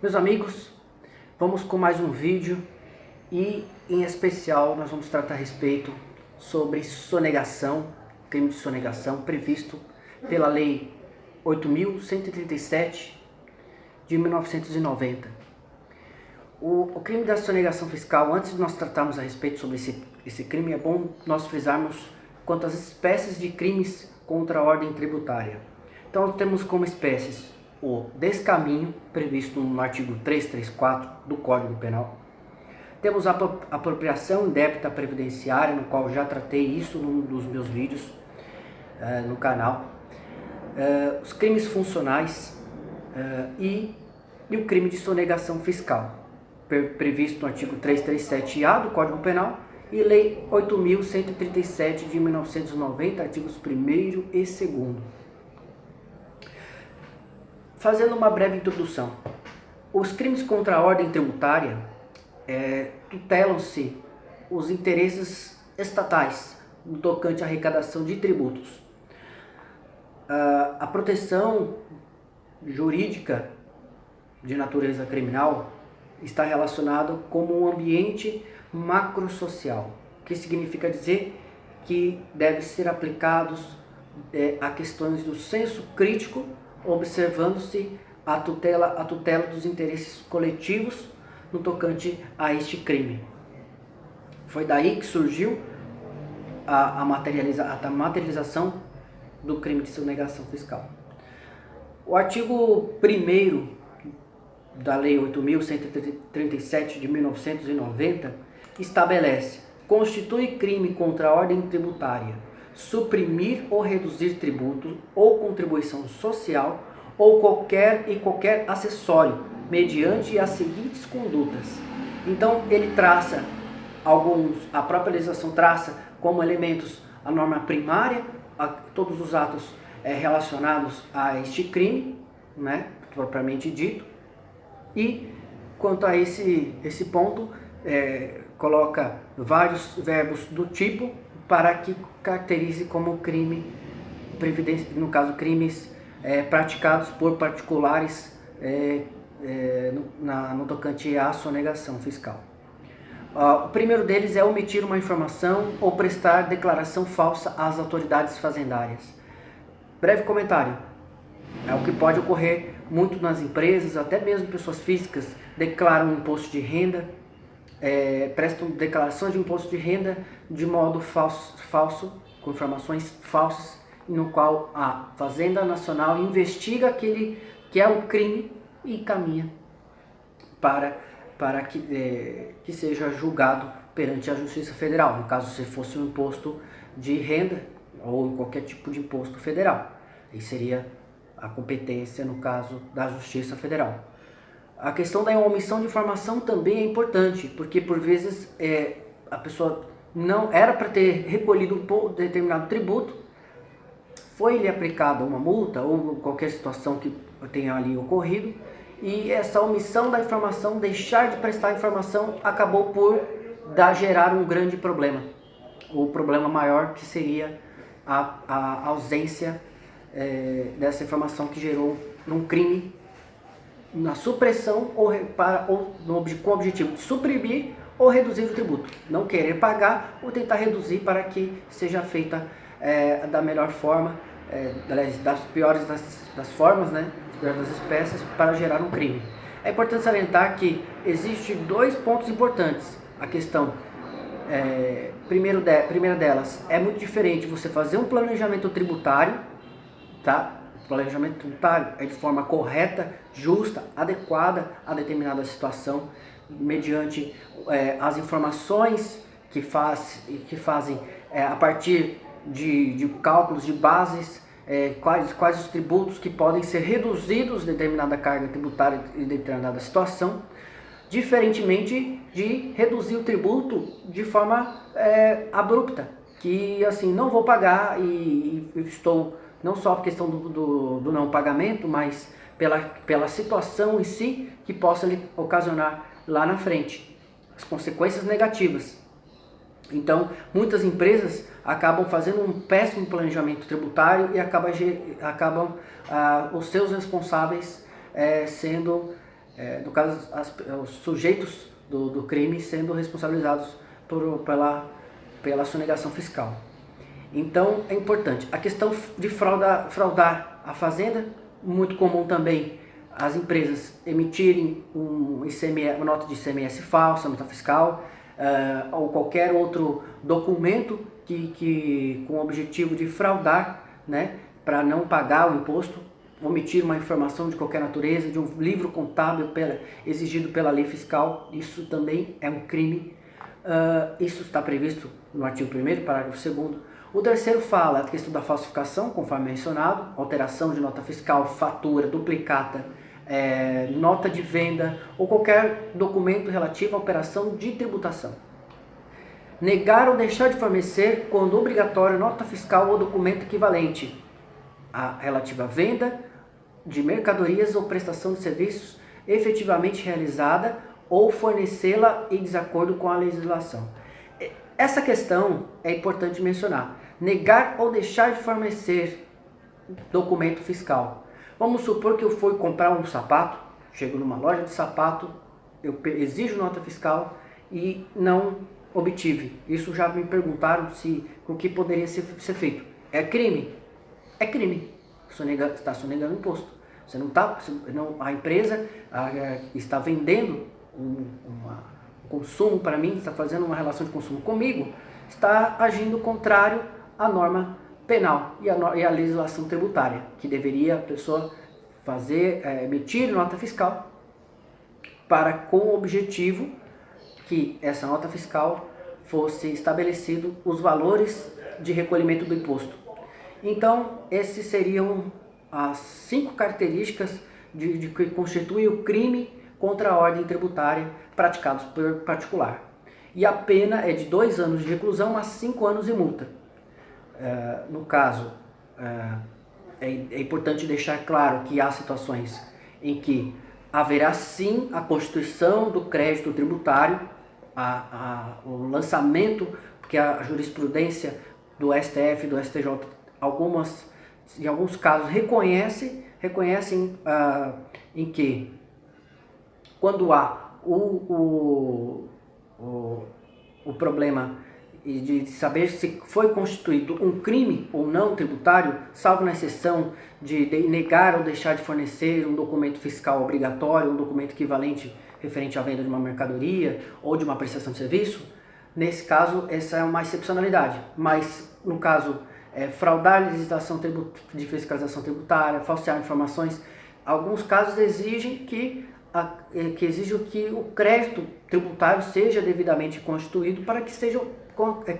Meus amigos, vamos com mais um vídeo e em especial nós vamos tratar a respeito sobre sonegação, crime de sonegação previsto pela Lei 8.137 de 1990. O crime da sonegação fiscal, antes de nós tratarmos a respeito sobre esse crime, é bom nós frisarmos quanto às espécies de crimes contra a ordem tributária. Então temos como espécies o descaminho, previsto no artigo 334 do Código Penal. Temos a apropriação indébita previdenciária, no qual já tratei isso num dos meus vídeos no canal. Os crimes funcionais e o crime de sonegação fiscal, previsto no artigo 337-A do Código Penal e Lei 8.137 de 1990, artigos 1º e 2º. Fazendo uma breve introdução, os crimes contra a ordem tributária tutelam-se os interesses estatais no tocante à arrecadação de tributos. A proteção jurídica de natureza criminal está relacionada com um ambiente macrosocial, que significa dizer que deve ser aplicados a questões do senso crítico, observando-se a tutela dos interesses coletivos no tocante a este crime. Foi daí que surgiu a materialização do crime de sonegação fiscal. O artigo 1º da Lei 8.137 de 1990 estabelece: constitui crime contra a ordem tributária suprimir ou reduzir tributo ou contribuição social ou qualquer acessório mediante as seguintes condutas. Então ele traça a própria legislação traça como elementos a norma primária, todos os atos relacionados a este crime, né, propriamente dito, e quanto a esse ponto coloca vários verbos do tipo para que caracterize como crime, no caso crimes praticados por particulares no tocante à sonegação fiscal. O primeiro deles é omitir uma informação ou prestar declaração falsa às autoridades fazendárias. Breve comentário: é o que pode ocorrer muito nas empresas, até mesmo pessoas físicas declaram um imposto de renda, prestam declarações de imposto de renda de modo falso, com informações falsas, no qual a Fazenda Nacional investiga aquele que é um crime e caminha para que seja julgado perante a Justiça Federal, no caso se fosse um imposto de renda ou qualquer tipo de imposto federal. Aí seria a competência, no caso, da Justiça Federal. A questão da omissão de informação também é importante, porque por vezes a pessoa não era para ter recolhido um determinado tributo, foi-lhe aplicada uma multa ou qualquer situação que tenha ali ocorrido, e essa omissão da informação, deixar de prestar informação, acabou por gerar um grande problema. O problema maior que seria a ausência dessa informação, que gerou um crime na supressão com o objetivo de suprimir ou reduzir o tributo, não querer pagar ou tentar reduzir para que seja feita da melhor forma, das piores das formas, né, das piores das espécies, para gerar um crime. É importante salientar que existem dois pontos importantes. A questão primeira delas, é muito diferente você fazer um planejamento tributário, tá? O planejamento tributário é de forma correta, justa, adequada a determinada situação, mediante as informações que fazem a partir de cálculos de bases, quais os tributos que podem ser reduzidos em determinada carga tributária em determinada situação, diferentemente de reduzir o tributo de forma abrupta, que assim, não vou pagar e estou, não só por questão do não pagamento, mas pela situação em si que possa lhe ocasionar lá na frente as consequências negativas. Então, muitas empresas acabam fazendo um péssimo planejamento tributário e acabam os seus responsáveis sendo no caso, os sujeitos do crime sendo responsabilizados pela sonegação fiscal. Então, é importante. A questão de fraudar a fazenda, muito comum também as empresas emitirem uma nota de ICMS falsa, nota fiscal, ou qualquer outro documento com o objetivo de fraudar, né, para não pagar o imposto, omitir uma informação de qualquer natureza, de um livro contábil exigido pela lei fiscal. Isso também é um crime. Isso está previsto no artigo 1º, parágrafo 2º. O terceiro fala a questão da falsificação, conforme mencionado, alteração de nota fiscal, fatura, duplicata, nota de venda ou qualquer documento relativo à operação de tributação. Negar ou deixar de fornecer, quando obrigatório, nota fiscal ou documento equivalente relativa à venda de mercadorias ou prestação de serviços efetivamente realizada ou fornecê-la em desacordo com a legislação. Essa questão é importante mencionar. Negar ou deixar de fornecer documento fiscal. Vamos supor que eu fui comprar um sapato, chego numa loja de sapato, eu exijo nota fiscal e não obtive. Isso já me perguntaram o que poderia ser feito. É crime? É crime. Está sonegando imposto. Você a empresa está vendendo um consumo para mim, está fazendo uma relação de consumo comigo, está agindo contrário à norma penal e à legislação tributária, que deveria a pessoa emitir nota fiscal com o objetivo que essa nota fiscal fosse estabelecido os valores de recolhimento do imposto. Então, esses seriam as 5 características de que constituem o crime contra a ordem tributária praticados por particular. E a pena é de 2 anos de reclusão a 5 anos de multa. No caso, é importante deixar claro que há situações em que haverá sim a constituição do crédito tributário, o lançamento, porque a jurisprudência do STF e do STJ, em alguns casos, reconhecem em que quando há o problema de saber se foi constituído um crime ou não tributário, salvo na exceção de negar ou deixar de fornecer um documento fiscal obrigatório, um documento equivalente referente à venda de uma mercadoria ou de uma prestação de serviço, nesse caso essa é uma excepcionalidade. Mas no caso, fraudar a legislação de fiscalização tributária, falsear informações, alguns casos exigem que o crédito tributário seja devidamente constituído para que seja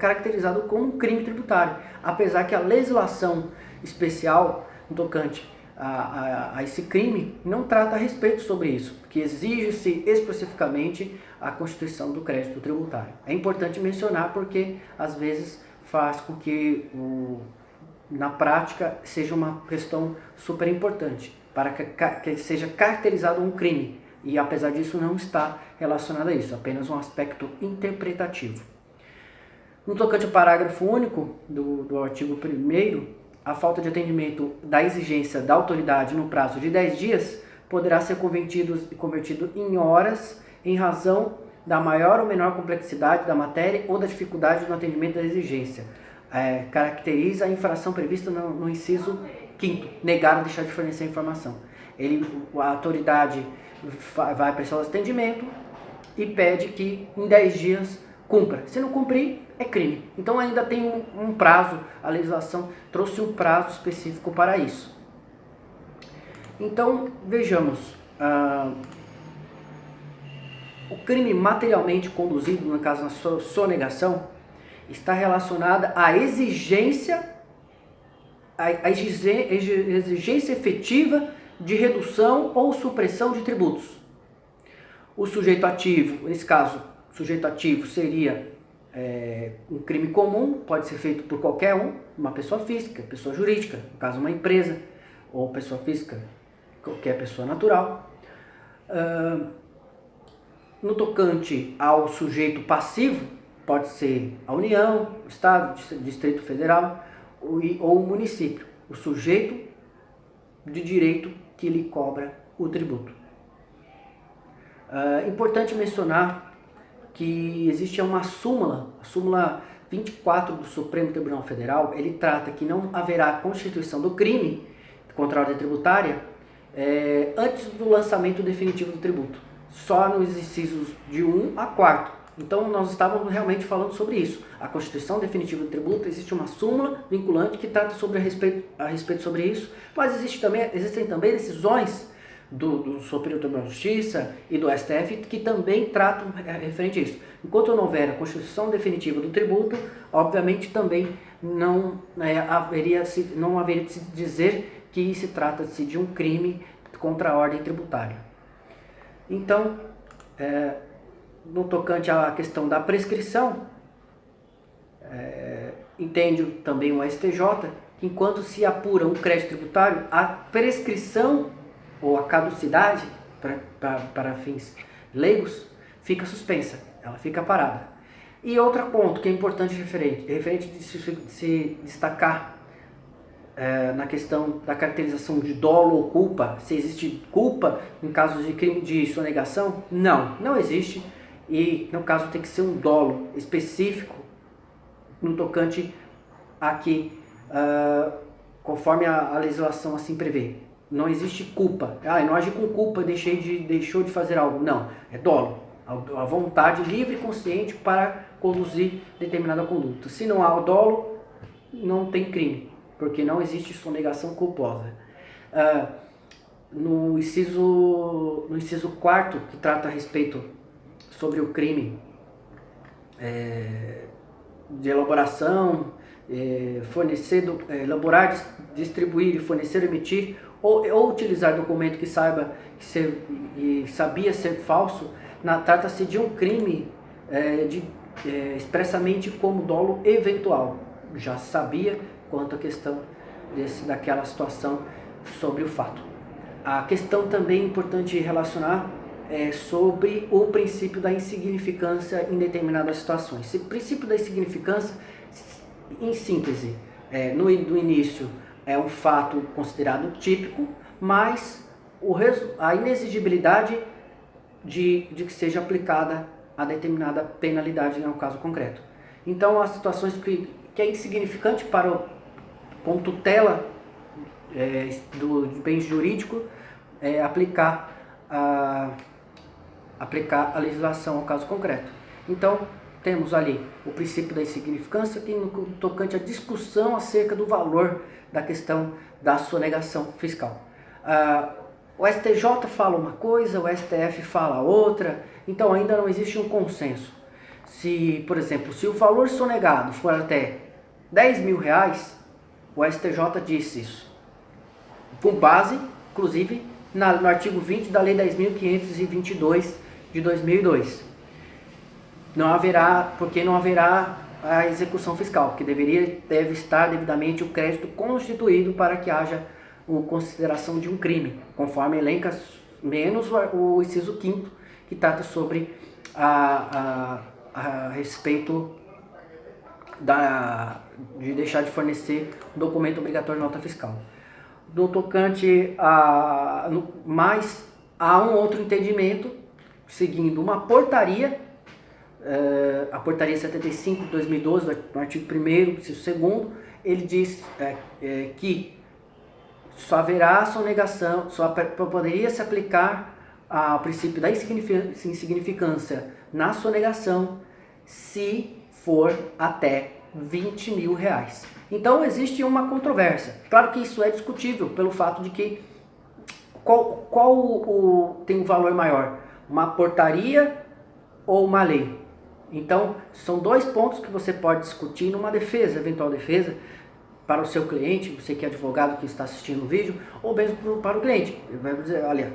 caracterizado como um crime tributário, apesar que a legislação especial no tocante a esse crime não trata a respeito sobre isso, que exige-se especificamente a constituição do crédito tributário. É importante mencionar porque às vezes faz com que na prática seja uma questão super importante para que seja caracterizado um crime, e apesar disso não está relacionado a isso, apenas um aspecto interpretativo. No tocante ao parágrafo único do artigo 1º, a falta de atendimento da exigência da autoridade no prazo de 10 dias poderá ser convertido em horas em razão da maior ou menor complexidade da matéria ou da dificuldade no atendimento da exigência. Caracteriza a infração prevista no inciso 5º, negar ou deixar de fornecer a informação. A autoridade vai prestar o atendimento e pede que em 10 dias cumpra. Se não cumprir, é crime. Então ainda tem um prazo, a legislação trouxe um prazo específico para isso. Então, vejamos, o crime materialmente conduzido, no caso da sonegação, está relacionada à exigência efetiva de redução ou supressão de tributos. O sujeito ativo, nesse caso, o sujeito ativo seria um crime comum, pode ser feito por qualquer uma pessoa física, pessoa jurídica, no caso uma empresa, ou pessoa física, qualquer pessoa natural. No tocante ao sujeito passivo, pode ser a União, o Estado, o Distrito Federal ou o município, o sujeito de direito que lhe cobra o tributo. Importante mencionar que existe uma súmula, a súmula 24 do Supremo Tribunal Federal, ele trata que não haverá constituição do crime contra a ordem tributária antes do lançamento definitivo do tributo, só nos incisos de 1 a 4. Então nós estávamos realmente falando sobre isso. A constituição definitiva do tributo, existe uma súmula vinculante que trata a respeito sobre isso, mas existem também decisões do Superior Tribunal de Justiça e do STF que também tratam referente a isso. Enquanto não houver a constituição definitiva do tributo, obviamente também não haveria de se dizer que se trata-se de um crime contra a ordem tributária. Então, no tocante à questão da prescrição, entende também o STJ que enquanto se apura um crédito tributário, a prescrição ou a caducidade, para fins leigos, fica suspensa, ela fica parada. E outro ponto que é importante referente de se destacar na questão da caracterização de dolo ou culpa, se existe culpa em casos de crime de sonegação, não existe, e no caso tem que ser um dolo específico no tocante aqui, conforme a legislação assim prevê. Não existe culpa. Eu não agi com culpa, deixou de fazer algo. Não, é dolo. A vontade livre e consciente para conduzir determinada conduta. Se não há o dolo, não tem crime, porque não existe sonegação culposa. No inciso 4º, que trata a respeito sobre o crime de elaboração, elaborar, distribuir, fornecer, emitir ou utilizar documento que sabia ser falso, trata-se de um crime expressamente como dolo eventual. Já sabia quanto à questão daquela situação sobre o fato. A questão também importante relacionar sobre o princípio da insignificância em determinadas situações. Esse princípio da insignificância, em síntese, no início é um fato considerado típico, mas a inexigibilidade de que seja aplicada a determinada penalidade no caso concreto. Então, as situações que é insignificante como tutela do bem jurídico, aplicar a legislação ao caso concreto. Então, temos ali o princípio da insignificância, que no tocante à discussão acerca do valor da questão da sonegação fiscal. O STJ fala uma coisa, o STF fala outra, então ainda não existe um consenso. Por exemplo, se o valor sonegado for até R$10.000, o STJ disse isso, com base, inclusive, no artigo 20 da Lei 10.522 de 2002. Porque não haverá a execução fiscal, porque deve estar devidamente o crédito constituído para que haja consideração de um crime, conforme elenca menos o inciso 5º, que trata sobre a respeito de deixar de fornecer um documento obrigatório de nota fiscal. No tocante mas há um outro entendimento, seguindo uma portaria, a portaria 75 de 2012, no artigo 1º, inciso 2º, ele diz que só haverá sonegação, só poderia se aplicar ao princípio da insignificância na sonegação se for até R$20.000. Então existe uma controvérsia. Claro que isso é discutível pelo fato de que qual tem um valor maior, uma portaria ou uma lei. Então são dois pontos que você pode discutir numa defesa, eventual defesa, para o seu cliente, você que é advogado que está assistindo o vídeo, ou mesmo para o cliente. Ele vai dizer, olha,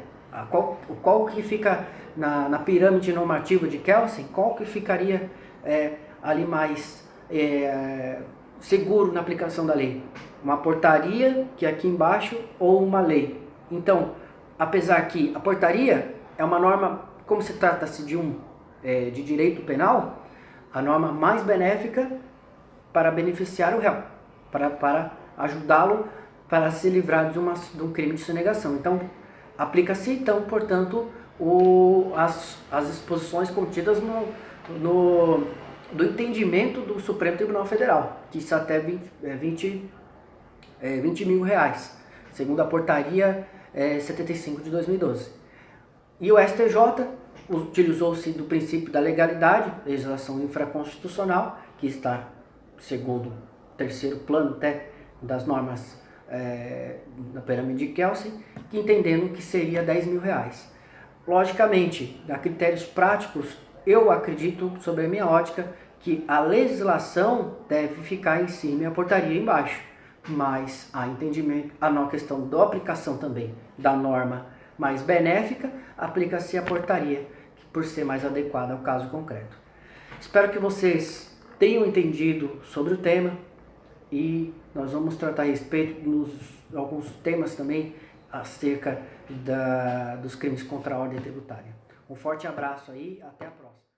qual que fica na pirâmide normativa de Kelsen, qual que ficaria ali mais seguro na aplicação da lei? Uma portaria, que é aqui embaixo, ou uma lei? Então, apesar que a portaria é uma norma, como se trata-se de direito penal, a norma mais benéfica para beneficiar o réu, para ajudá-lo para se livrar de um crime de sonegação. Então, aplica-se, então, portanto, as disposições contidas do entendimento do Supremo Tribunal Federal, que isso até 20 mil reais, segundo a portaria 75 de 2012. E o STJ utilizou-se do princípio da legalidade, legislação infraconstitucional, que está segundo o terceiro plano até das normas da pirâmide de Kelsen, que entendendo que seria 10 mil reais. Logicamente, a critérios práticos, eu acredito, sobre a minha ótica, que a legislação deve ficar em cima e a portaria embaixo. Mas há entendimento, há uma questão da aplicação também da norma mais benéfica, aplica-se a portaria, por ser mais adequada ao caso concreto. Espero que vocês tenham entendido sobre o tema e nós vamos tratar a respeito de alguns temas também acerca dos crimes contra a ordem tributária. Um forte abraço aí, até a próxima.